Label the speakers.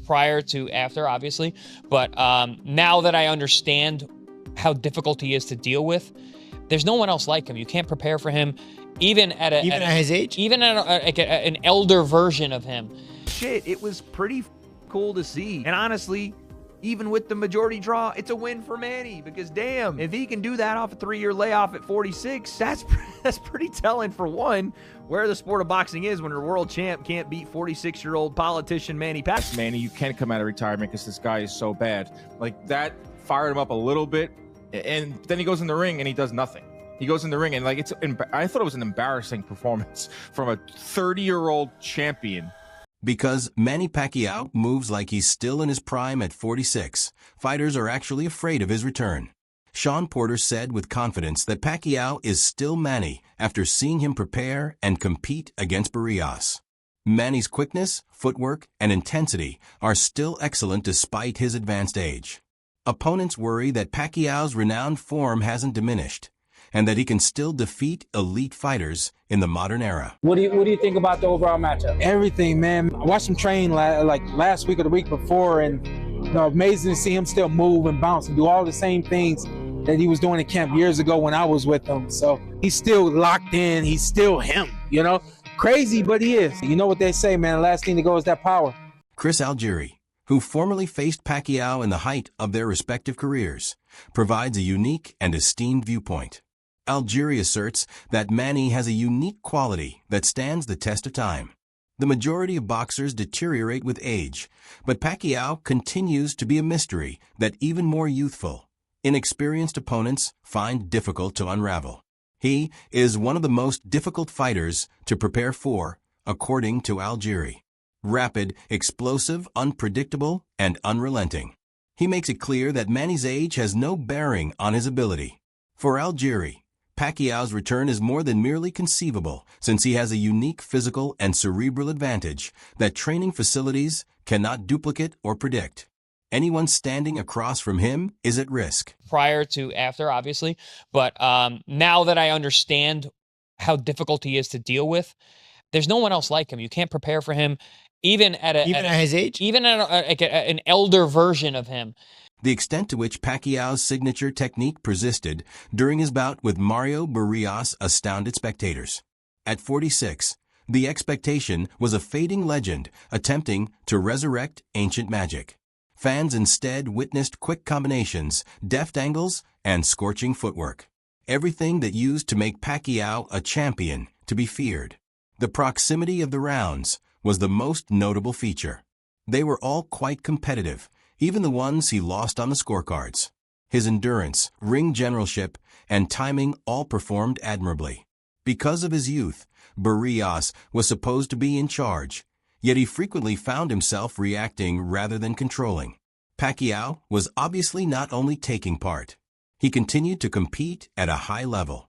Speaker 1: prior to after, obviously. But now that I understand how difficult he is to deal with, there's no one else like him. You can't prepare for him, even at
Speaker 2: his age,
Speaker 1: even at an elder version of him.
Speaker 3: Shit, it was pretty cool to see. And honestly, even with the majority draw, it's a win for Manny, because damn, if he can do that off a 3-year layoff at 46, that's pretty telling for one, where the sport of boxing is when your world champ can't beat 46-year-old politician Manny Pacquiao.
Speaker 4: Manny, you can't come out of retirement because this guy is so bad. Like, that fired him up a little bit, and then he goes in the ring and he does nothing. He goes in the ring and, like, I thought it was an embarrassing performance from a 30-year-old champion.
Speaker 5: Because Manny Pacquiao moves like he's still in his prime at 46, fighters are actually afraid of his return. Sean Porter said with confidence that Pacquiao is still Manny after seeing him prepare and compete against Barrios. Manny's quickness, footwork, and intensity are still excellent despite his advanced age. Opponents worry that Pacquiao's renowned form hasn't diminished, and that he can still defeat elite fighters in the modern era.
Speaker 6: What do you think about the overall matchup?
Speaker 7: Everything, man. I watched him train like last week or the week before, and amazing to see him still move and bounce and do all the same things that he was doing in camp years ago when I was with him. So he's still locked in. He's still him, Crazy, but he is. You know what they say, man. The last thing to go is that power.
Speaker 5: Chris Algieri, who formerly faced Pacquiao in the height of their respective careers, provides a unique and esteemed viewpoint. Algieri asserts that Manny has a unique quality that stands the test of time. The majority of boxers deteriorate with age, but Pacquiao continues to be a mystery that even more youthful, inexperienced opponents find difficult to unravel. He is one of the most difficult fighters to prepare for, according to Algieri. Rapid, explosive, unpredictable, and unrelenting. He makes it clear that Manny's age has no bearing on his ability. For Algieri, Pacquiao's return is more than merely conceivable, since he has a unique physical and cerebral advantage that training facilities cannot duplicate or predict. Anyone standing across from him is at risk.
Speaker 1: Prior to after, obviously. But now that I understand how difficult he is to deal with, there's no one else like him. You can't prepare for him, even at
Speaker 2: his age,
Speaker 1: even at an elder version of him.
Speaker 5: The extent to which Pacquiao's signature technique persisted during his bout with Mario Barrios astounded spectators. At 46, the expectation was a fading legend attempting to resurrect ancient magic. Fans instead witnessed quick combinations, deft angles, and scorching footwork. Everything that used to make Pacquiao a champion to be feared. The proximity of the rounds was the most notable feature. They were all quite competitive, even the ones he lost on the scorecards. His endurance, ring generalship, and timing all performed admirably. Because of his youth, Barrios was supposed to be in charge, yet he frequently found himself reacting rather than controlling. Pacquiao was obviously not only taking part. He continued to compete at a high level.